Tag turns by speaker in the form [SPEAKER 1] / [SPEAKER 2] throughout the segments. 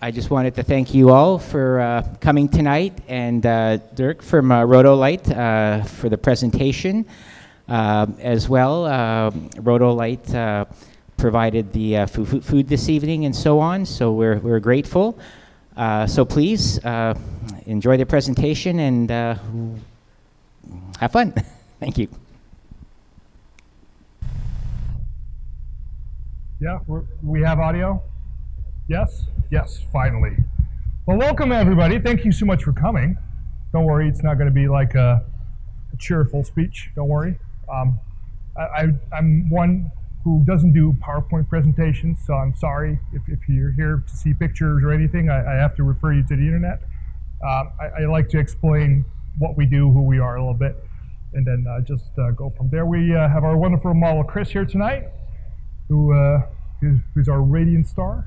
[SPEAKER 1] I just wanted to thank you all for coming tonight, and Dirk from Rotolight for the presentation as well. Rotolight provided the food this evening and so on, so we're grateful. So please enjoy the presentation and have fun. Thank you.
[SPEAKER 2] Yeah, we have audio? Yes? Yes, finally. Well, welcome everybody. Thank you so much for coming. Don't worry, it's not going to be like a cheerful speech. Don't worry. I'm one who doesn't do PowerPoint presentations, so I'm sorry if you're here to see pictures or anything. I have to refer you to the internet. I like to explain what we do, who we are a little bit, and then just go from there. We have our wonderful model Chris here tonight, who's our radiant star.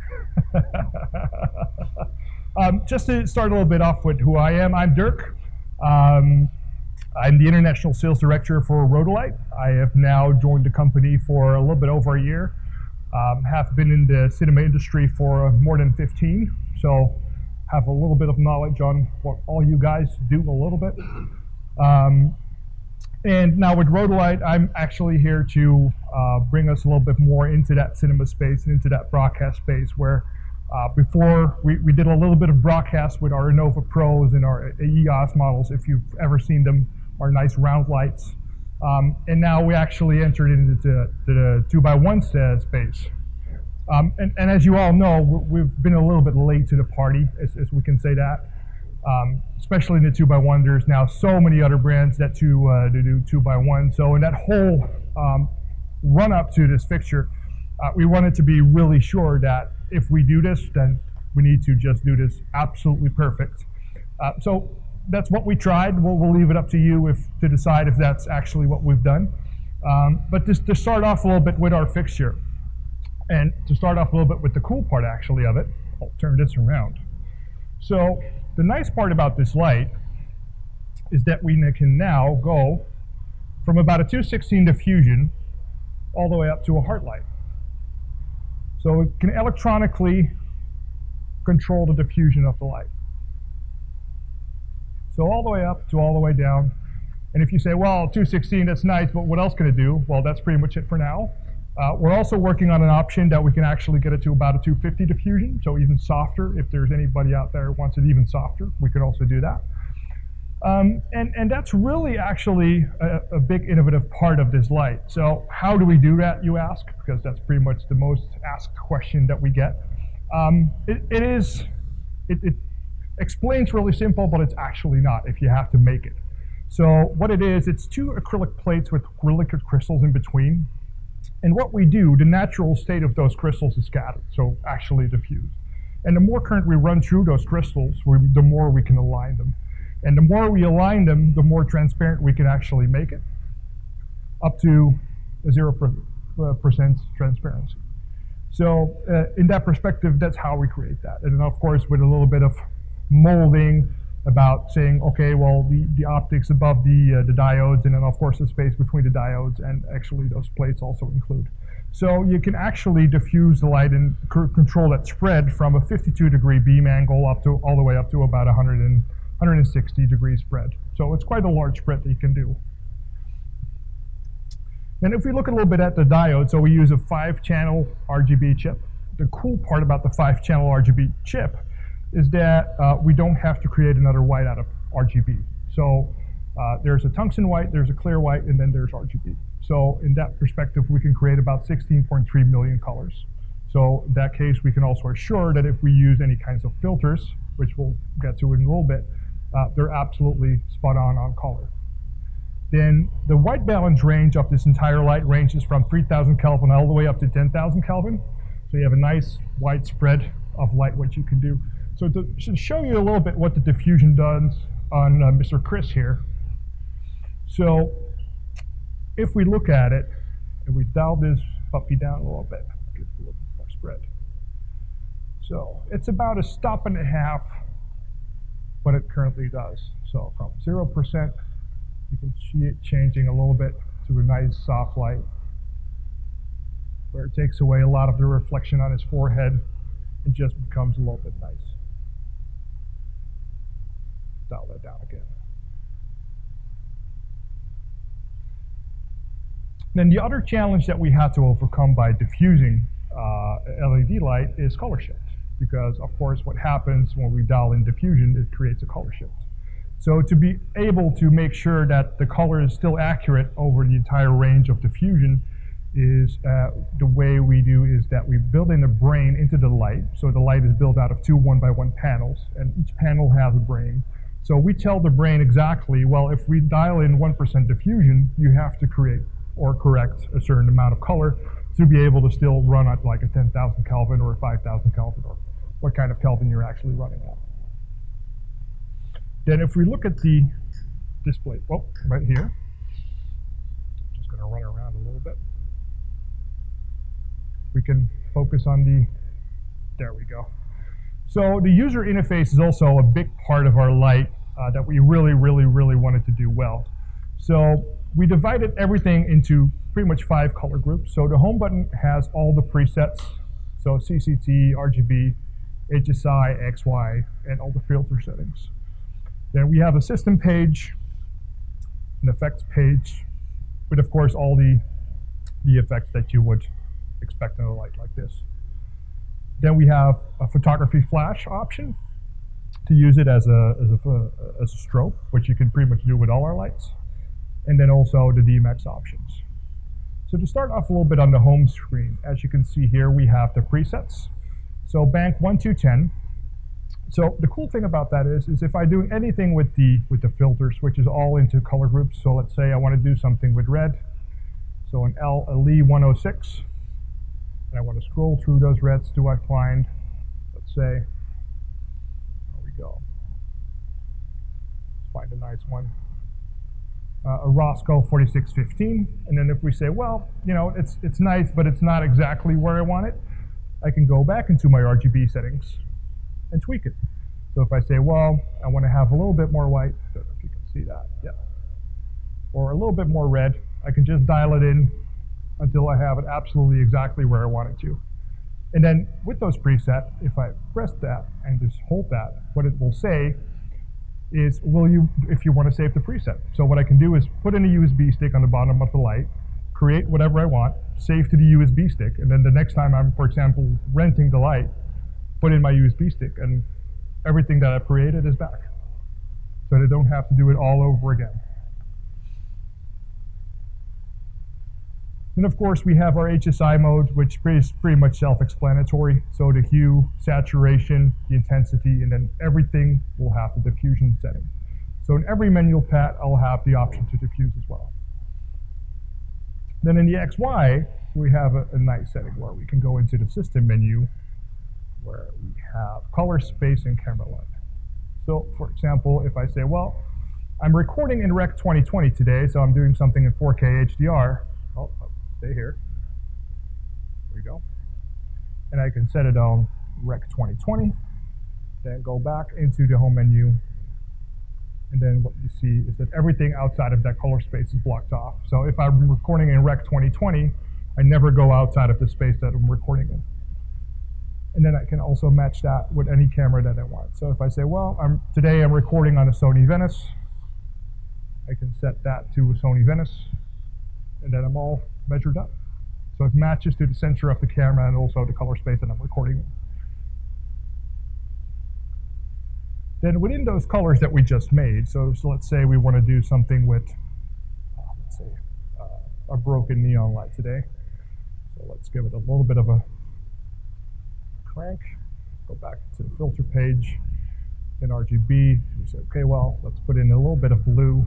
[SPEAKER 2] Just to start a little bit off with who I am, I'm Dirk. I'm the International Sales Director for Rotolight. I have now joined the company for a little bit over a year. Have been in the cinema industry for more than 15, so have a little bit of knowledge on what all you guys do a little bit. And now with Rotolight, I'm actually here to bring us a little bit more into that cinema space and into that broadcast space where before we did a little bit of broadcast with our Innova Pros and our EOS models, if you've ever seen them, our nice round lights. And now we actually entered into the 2x1 space. And as you all know, we've been a little bit late to the party, as we can say that. Especially in the 2x1, there's now so many other brands that do 2x1. So in that whole run up to this fixture, we wanted to be really sure that if we do this, then we need to just do this absolutely perfect. So that's what we tried. We'll leave it up to you to decide if that's actually what we've done. But just to start off a little bit with our fixture, and to start off a little bit with the cool part actually of it, I'll turn this around. So the nice part about this light is that we can now go from about a 216 diffusion all the way up to a heart light. So we can electronically control the diffusion of the light. So all the way up to all the way down. And if you say, well, 216, that's nice, but what else can it do? Well, that's pretty much it for now. We're also working on an option that we can actually get it to about a 250 diffusion, so even softer. If there's anybody out there who wants it even softer, we could also do that. And that's really actually a big innovative part of this light. So how do we do that, you ask? Because that's pretty much the most asked question that we get. It explains really simple, but it's actually not if you have to make it. So what it is, it's two acrylic plates with liquid crystals in between. And what we do, the natural state of those crystals is scattered, so actually diffused. And the more current we run through those crystals, the more we can align them. And the more we align them, the more transparent we can actually make it, up to 0% transparency. So in that perspective, that's how we create that. And then of course, with a little bit of molding about saying, okay, well, the optics above the diodes, and then of course the space between the diodes, and actually those plates also include. So you can actually diffuse the light and control that spread from a 52-degree beam angle all the way up to about 160-degree spread. So it's quite a large spread that you can do. And if we look a little bit at the diode, so we use a 5-channel RGB chip. The cool part about the 5-channel RGB chip is that we don't have to create another white out of RGB. So there's a tungsten white, there's a clear white, and then there's RGB. So in that perspective, we can create about 16.3 million colors. So in that case, we can also assure that if we use any kinds of filters, which we'll get to in a little bit, they're absolutely spot on color. Then the white balance range of this entire light ranges from 3,000 Kelvin all the way up to 10,000 Kelvin. So you have a nice wide spread of light, what you can do. So to show you a little bit what the diffusion does on Mr. Chris here. So if we look at it, and we dial this puppy down a little bit, get a little bit more spread. So it's about a stop and a half what it currently does. So from 0%, you can see it changing a little bit to a nice soft light, where it takes away a lot of the reflection on his forehead. it just becomes a little bit nice. Dial that down again. Then the other challenge that we had to overcome by diffusing LED light is color shift, because of course what happens when we dial in diffusion, it creates a color shift. So to be able to make sure that the color is still accurate over the entire range of diffusion is the way we do is that we build in a brain into the light. So the light is built out of two 1x1 panels, and each panel has a brain. So we tell the brain exactly, well, if we dial in 1% diffusion, you have to create or correct a certain amount of color to be able to still run at like a 10,000 Kelvin or a 5,000 Kelvin, or what kind of Kelvin you're actually running at. Then if we look at the display, right here, just going to run around a little bit. We can focus on there we go. So the user interface is also a big part of our light that we really wanted to do well. So we divided everything into pretty much 5 color groups. So the home button has all the presets, so CCT, RGB, HSI, XY, and all the filter settings. Then we have a system page, an effects page, with of course all the effects that you would expect in a light like this. Then we have a photography flash option to use it as a strobe, which you can pretty much do with all our lights. And then also the DMX options. So to start off a little bit on the home screen, as you can see here, we have the presets. So bank 1 to 10. So the cool thing about that is if I do anything with the filter switches all into color groups. So let's say I want to do something with red. So an LE 106. And I want to scroll through those reds. Do I find, let's say, there we go. Let's find a nice one. A Roscoe 4615, and then if we say, well, you know, it's nice, but it's not exactly where I want it, I can go back into my RGB settings and tweak it. So if I say, well, I want to have a little bit more white, I don't know if you can see that, yeah, or a little bit more red, I can just dial it in until I have it absolutely exactly where I want it to. And then with those presets, if I press that and just hold that, what it will say is, if you want to save the preset. So what I can do is put in a USB stick on the bottom of the light, create whatever I want, save to the USB stick, and then the next time I'm, for example, renting the light, put in my USB stick, and everything that I've created is back. So I don't have to do it all over again. And of course, we have our HSI mode, which is pretty much self-explanatory. So the hue, saturation, the intensity, and then everything will have the diffusion setting. So in every manual pad, I'll have the option to diffuse as well. Then in the XY, we have a nice setting where we can go into the system menu, where we have color, space, and camera light. So for example, if I say, well, I'm recording in Rec 2020 today, so I'm doing something in 4K HDR. Oh, stay here. There we go. And I can set it on Rec 2020, then go back into the home menu. And then what you see is that everything outside of that color space is blocked off. So if I'm recording in Rec 2020, I never go outside of the space that I'm recording in. And then I can also match that with any camera that I want. So if I say, well, today I'm recording on a Sony Venice, I can set that to a Sony Venice, and then I'm all measured up. So it matches to the center of the camera and also the color space that I'm recording in. Then within those colors that we just made, so let's say we want to do something with, let's say, a broken neon light today. So let's give it a little bit of a crank, go back to the filter page, in RGB, we say, okay, well, let's put in a little bit of blue.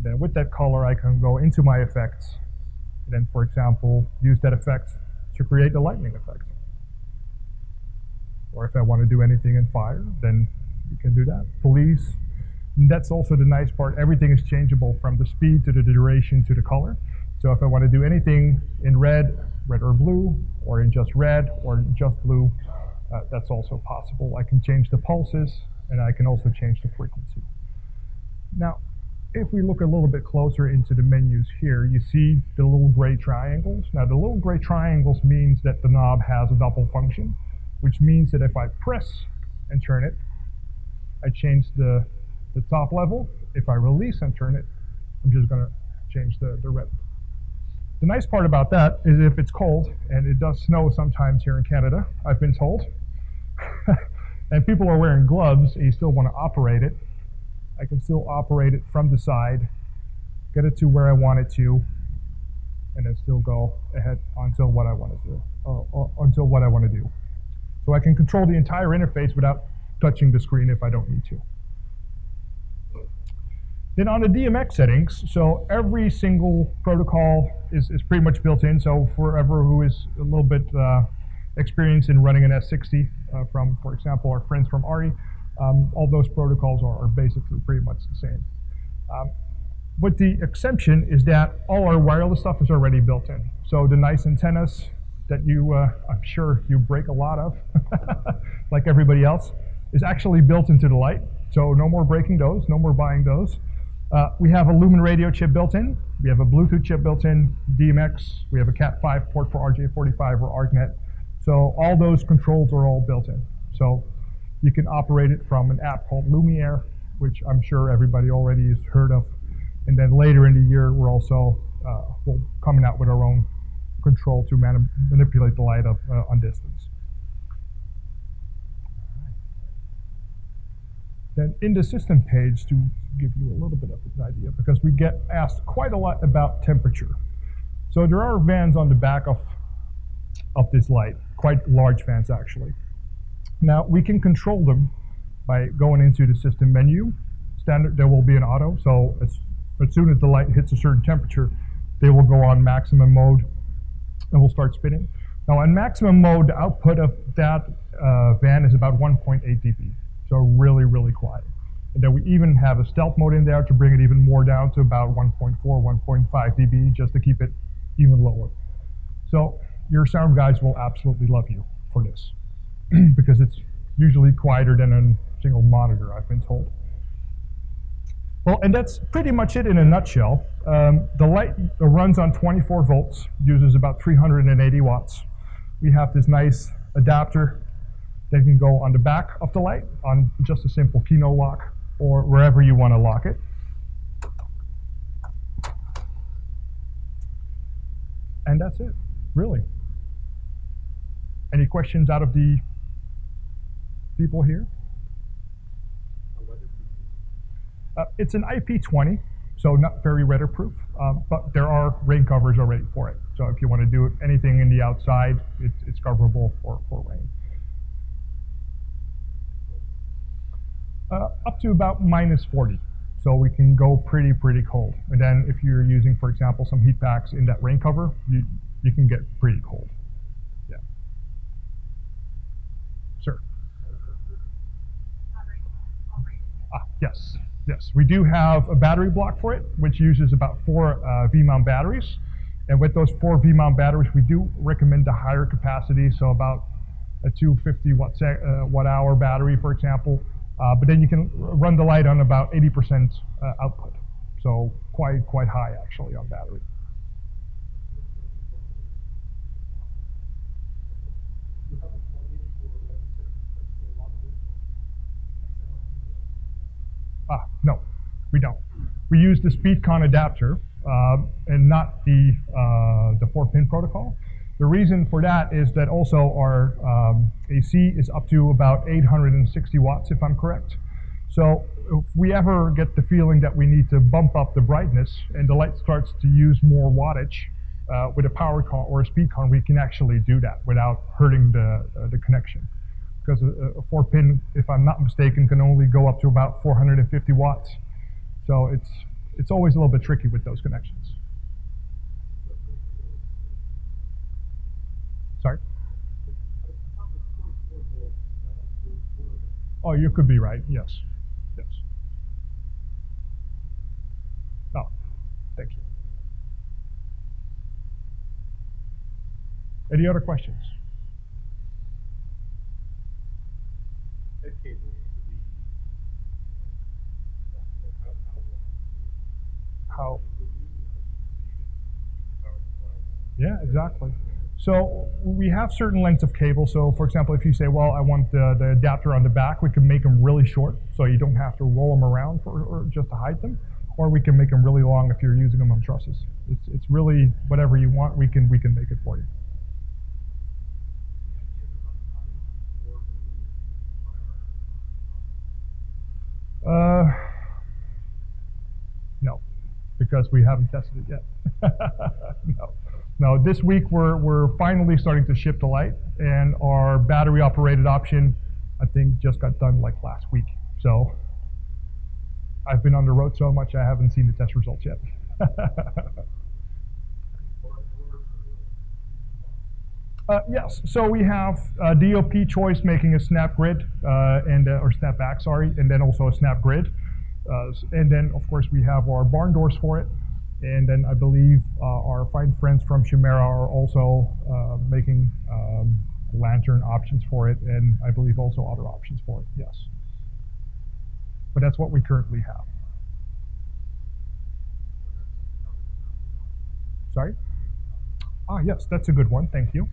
[SPEAKER 2] Then with that color, I can go into my effects, and then, for example, use that effect to create the lightning effect. Or if I want to do anything in fire, then you can do that. Police, and that's also the nice part. Everything is changeable from the speed to the duration to the color. So if I want to do anything in red or blue, or in just red or just blue, that's also possible. I can change the pulses, and I can also change the frequency. Now, if we look a little bit closer into the menus here, you see the little gray triangles. Now, the little gray triangles means that the knob has a double function. which means that if I press and turn it, I change the top level. If I release and turn it, I'm just going to change the red. The nice part about that is if it's cold, and it does snow sometimes here in Canada, I've been told, and people are wearing gloves and you still want to operate it, I can still operate it from the side, get it to where I want it to, and then still go ahead until what I want to do. So I can control the entire interface without touching the screen if I don't need to. Then on the DMX settings, so every single protocol is pretty much built in. So for whoever who is a little bit experienced in running an S60 from, for example, our friends from ARRI, all those protocols are basically pretty much the same. But the exception is that all our wireless stuff is already built in. So the nice antennas that I'm sure you break a lot of, like everybody else, is actually built into the light. So no more breaking those, no more buying those. We have a Lumen radio chip built in. We have a Bluetooth chip built in, DMX. We have a Cat5 port for RJ45 or ArcNet. So all those controls are all built in. So you can operate it from an app called Lumiere, which I'm sure everybody already has heard of. And then later in the year, we're also coming out with our own control to manipulate the light on distance. Then in the system page, to give you a little bit of an idea, because we get asked quite a lot about temperature. So there are fans on the back of this light, quite large fans actually. Now we can control them by going into the system menu. Standard, there will be an auto, so as soon as the light hits a certain temperature, they will go on maximum mode and will start spinning. Now on maximum mode, the output of that fan is about 1.8 dB. So really, really quiet. And then we even have a stealth mode in there to bring it even more down to about 1.4, 1.5 dB, just to keep it even lower. So your sound guys will absolutely love you for this, because it's usually quieter than a single monitor, I've been told. Well, and that's pretty much it in a nutshell. The light runs on 24 volts, uses about 380 watts. We have this nice adapter that can go on the back of the light on just a simple Kino lock or wherever you want to lock it. And that's it, really. Any questions out of the people here? It's an IP20, so not very weatherproof, but there are rain covers already for it. So if you want to do anything in the outside, it's coverable for rain. Up to about -40. So we can go pretty cold. And then if you're using, for example, some heat packs in that rain cover, you can get pretty cold. Yeah. Sir. Yes. Yes. We do have a battery block for it, which uses about 4 V-mount batteries. And with those 4 V-mount batteries, we do recommend a higher capacity, so about a 250 watt hour battery, for example. But then you can run the light on about 80% output. So quite high actually on battery. No, we don't. We use the SpeedCon adapter and not the 4-pin protocol. The reason for that is that also our AC is up to about 860 watts, if I'm correct. So if we ever get the feeling that we need to bump up the brightness and the light starts to use more wattage with a power con or a speed con, we can actually do that without hurting the connection. Because a 4-pin, if I'm not mistaken, can only go up to about 450 watts. So it's always a little bit tricky with those connections. Sorry? Oh, you could be right, yes. Yes. Oh, thank you. Any other questions? How? Yeah, exactly. So we have certain lengths of cable. So for example, if you say, well, I want the adapter on the back, we can make them really short, so you don't have to roll them around or just to hide them. Or we can make them really long if you're using them on trusses. It's really whatever you want, we can make it for you. No, because we haven't tested it yet. No. This week we're finally starting to ship the light, and our battery operated option, I think, just got done like last week. So I've been on the road so much I haven't seen the test results yet. Yes, so we have DOP choice making a snap grid or snap back, sorry, and then also a snap grid. And then, of course, we have our barn doors for it. And then I believe our fine friends from Chimera are also making lantern options for it, and I believe also other options for it, yes. But that's what we currently have. Sorry? Yes, that's a good one, thank you.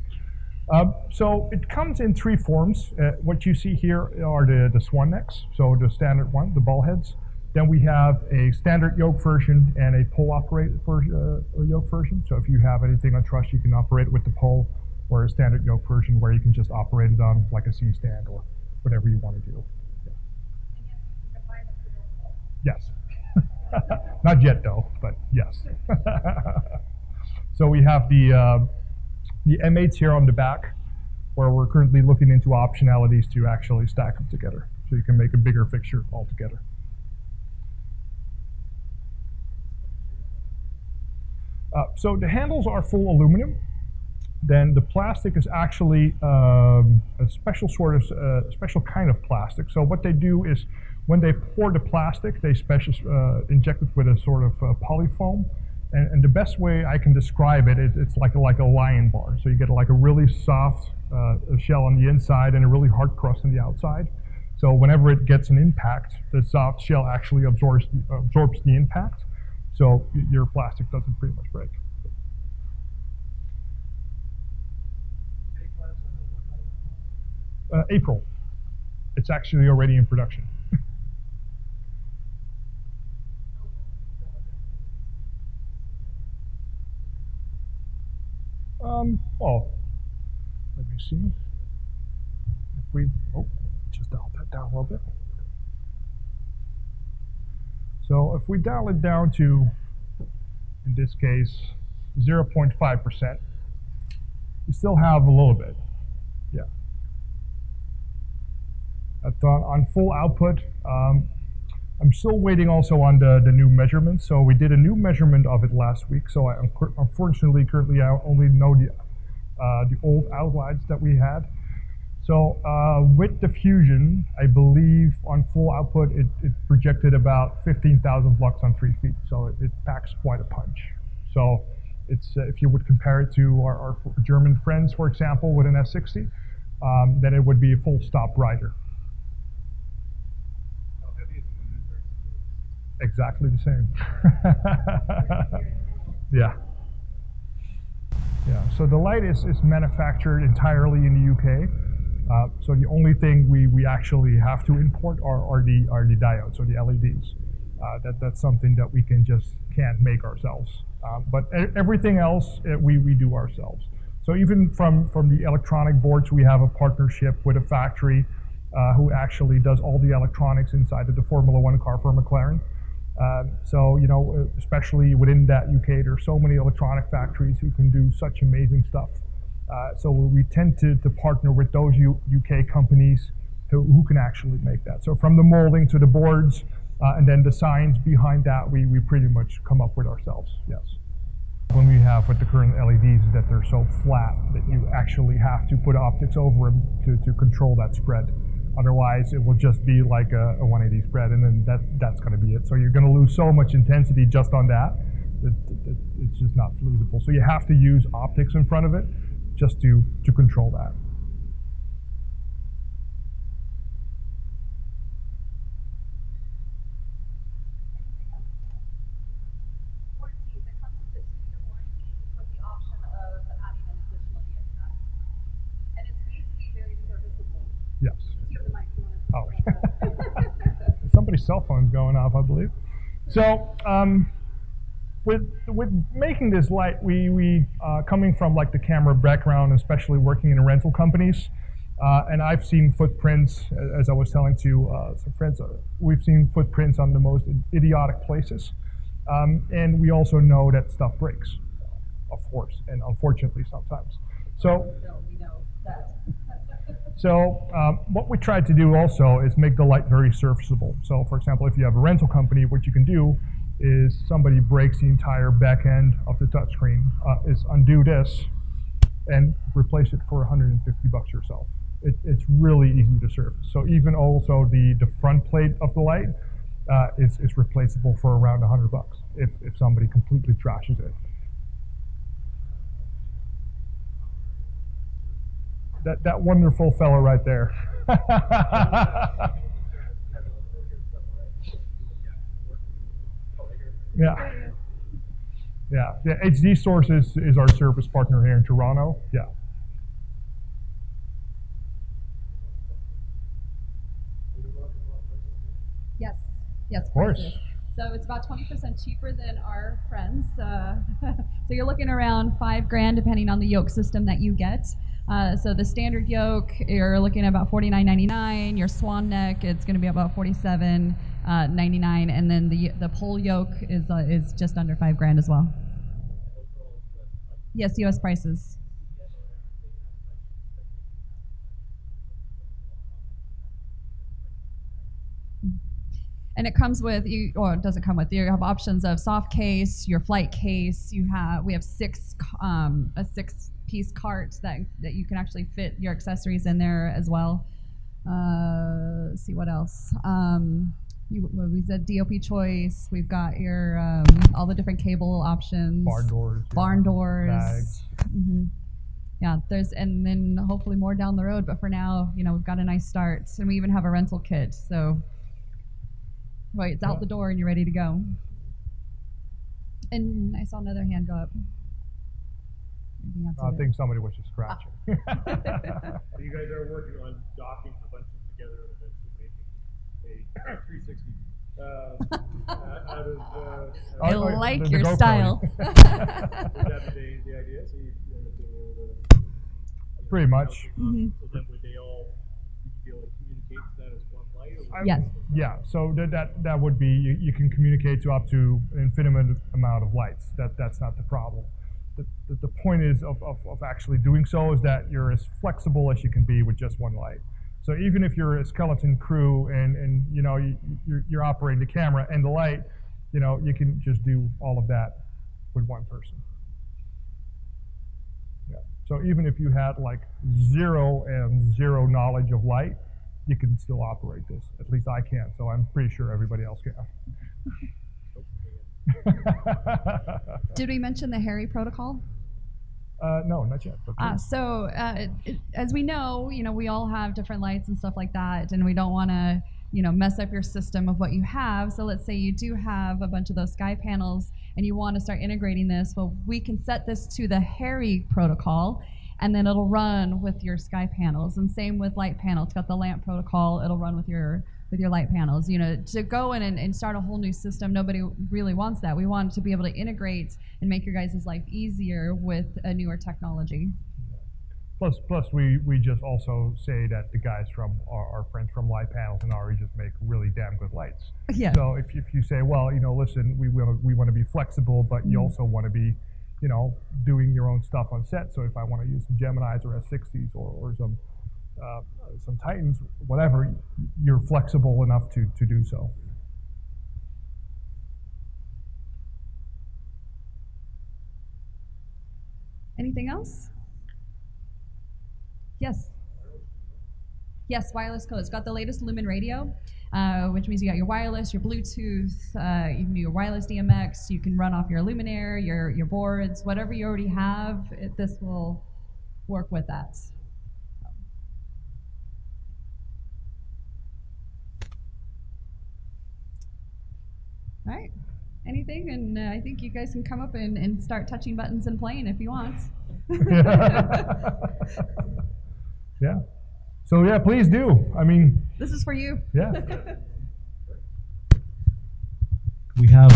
[SPEAKER 2] So it comes in three forms. What you see here are the swan necks, so the standard one, the ball heads. Then we have a standard yoke version and a pole operated yoke version. So if you have anything on truss, you can operate it with the pole, or a standard yoke version where you can just operate it on like a C-stand or whatever you want to do. Yeah. Yes. Not yet though, but yes. So we have the M8s here on the back, where we're currently looking into optionalities to actually stack them together, so you can make a bigger fixture altogether. So the handles are full aluminum. Then the plastic is actually a special special kind of plastic. So what they do is, when they pour the plastic, they inject it with a sort of polyfoam. And the best way I can describe it, it's like a lion bar. So you get like a really soft shell on the inside and a really hard crust on the outside. So whenever it gets an impact, the soft shell actually absorbs the impact. So your plastic doesn't pretty much break. April. It's actually already in production. Well, let me see. If we, just dial that down a little bit. So if we dial it down to, in this case, 0.5%, you still have a little bit. Yeah. On full output, I'm still waiting also on the new measurements. So we did a new measurement of it last week. So unfortunately, currently, I only know the old outlines that we had. So with the Fusion, I believe on full output, it projected about 15,000 lux on 3 feet. So it packs quite a punch. So it's if you would compare it to our German friends, for example, with an S60, then it would be a full stop rider. Exactly the same. Yeah. Yeah. So the light is manufactured entirely in the UK. So the only thing we actually have to import are the diodes or the LEDs. That's something that we can't make ourselves. But everything else we do ourselves. So even from the electronic boards, we have a partnership with a factory who actually does all the electronics inside of the Formula One car for McLaren. So, especially within that UK, there's so many electronic factories who can do such amazing stuff. So we tend to partner with those UK companies who can actually make that. So from the molding to the boards, and then the signs behind that, we pretty much come up with ourselves, yes. When we have with the current LEDs is that they're so flat that you actually have to put optics over them to control that spread. Otherwise, it will just be like a 180 spread, and then that's going to be it. So you're going to lose so much intensity just on that. It's just not feasible. So you have to use optics in front of it just to control that. Somebody's cell phone's going off, I believe. So with making this light, we coming from like the camera background, especially working in rental companies, and I've seen footprints, as I was telling to some friends, we've seen footprints on the most idiotic places. And we also know that stuff breaks, of course, and unfortunately sometimes. So,
[SPEAKER 3] we know that.
[SPEAKER 2] so what we tried to do also is make the light very serviceable. So for example, if you have a rental company, what you can do is somebody breaks the entire back end of the touchscreen, is undo this and replace it for $150 yourself. It's really easy to service. So even also the front plate of the light is replaceable for around $100 if somebody completely trashes it. That wonderful fellow right there. Yeah. Yeah. HD Sources is our service partner here in Toronto. Yeah.
[SPEAKER 3] Yes,
[SPEAKER 2] Of course.
[SPEAKER 3] prices. So it's about 20% cheaper than our friends. So you're looking around $5,000 depending on the yoke system that you get. So the standard yoke, you're looking at about $49.99. Your swan neck, it's going to be about $47.99, and then the pole yoke is just under $5,000 as well. Yes, U.S. prices. And it comes with or it doesn't come with. You have options of soft case, your flight case. We have a 6-piece cart that you can actually fit your accessories in there as well. Let's see what else. We said DOP choice. We've got your all the different cable options. Barn doors.
[SPEAKER 2] Bags.
[SPEAKER 3] Mm-hmm. Yeah, and then hopefully more down the road. But for now, we've got a nice start, and we even have a rental kit. So. Right, it's out the door and you're ready to go. And I saw another hand go up.
[SPEAKER 2] I think somebody was just scratching.
[SPEAKER 4] So you guys are working on docking a bunch of them together and eventually making a 360 out of.
[SPEAKER 3] I like
[SPEAKER 2] the
[SPEAKER 3] your
[SPEAKER 2] GoPro.
[SPEAKER 3] style.
[SPEAKER 4] Is that the idea? So you end up being able to.
[SPEAKER 2] Pretty much.
[SPEAKER 3] Mhm.
[SPEAKER 4] So then would they all be able to communicate to that as one light? Or
[SPEAKER 3] Yes.
[SPEAKER 2] Yeah, so that would be, you can communicate to up to an infinite amount of lights. That's not the problem. The point is of actually doing so is that you're as flexible as you can be with just one light. So even if you're a skeleton crew and you're operating the camera and the light, you can just do all of that with one person. Yeah. So even if you had like zero knowledge of light, you can still operate this. At least I can, so I'm pretty sure everybody else can.
[SPEAKER 3] Did we mention the Harry protocol?
[SPEAKER 2] No, not yet. But
[SPEAKER 3] As we know, we all have different lights and stuff like that, and we don't want to, mess up your system of what you have. So let's say you do have a bunch of those sky panels and you want to start integrating this. Well, we can set this to the Harry protocol, and then it'll run with your sky panels. And same with light panel. It's got the lamp protocol. It'll run with your light panels. To go in and start a whole new system, nobody really wants that. We want to be able to integrate and make your guys' life easier with a newer technology.
[SPEAKER 2] Plus, we just also say that the guys from our friends from Light Panels and RE just make really damn good lights.
[SPEAKER 3] Yeah.
[SPEAKER 2] So if you say, well, listen, we want to be flexible, but you also want to be doing your own stuff on set. So if I want to use some Geminis or S60s or some Titans, whatever, you're flexible enough to do so.
[SPEAKER 3] Anything else? Yes. Yes, wireless code. It's got the latest Lumen radio, which means you got your wireless, your Bluetooth, you can do your wireless DMX, you can run off your Luminaire, your boards, whatever you already have, this will work with that. All right. Anything? And I think you guys can come up and start touching buttons and playing if you want.
[SPEAKER 2] Yeah. So yeah, please do. I mean,
[SPEAKER 3] This is for you.
[SPEAKER 2] Yeah.
[SPEAKER 5] We have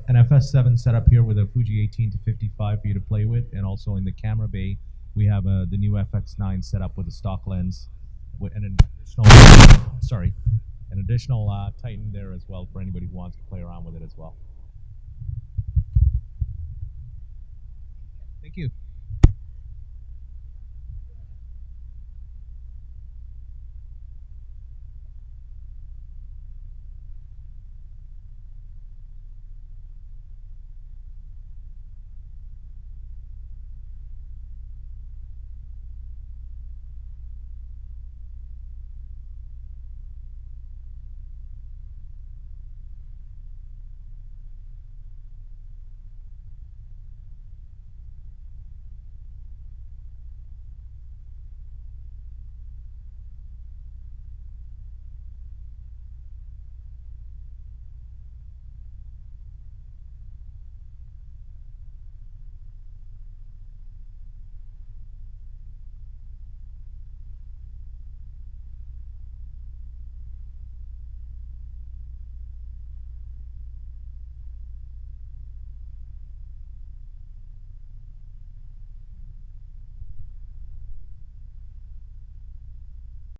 [SPEAKER 5] an FS7 set up here with a Fuji 18 to 55 for you to play with, and also in the camera bay, we have the new FX9 set up with a stock lens with an additional Titan there as well for anybody who wants to play around with it as well. Thank you.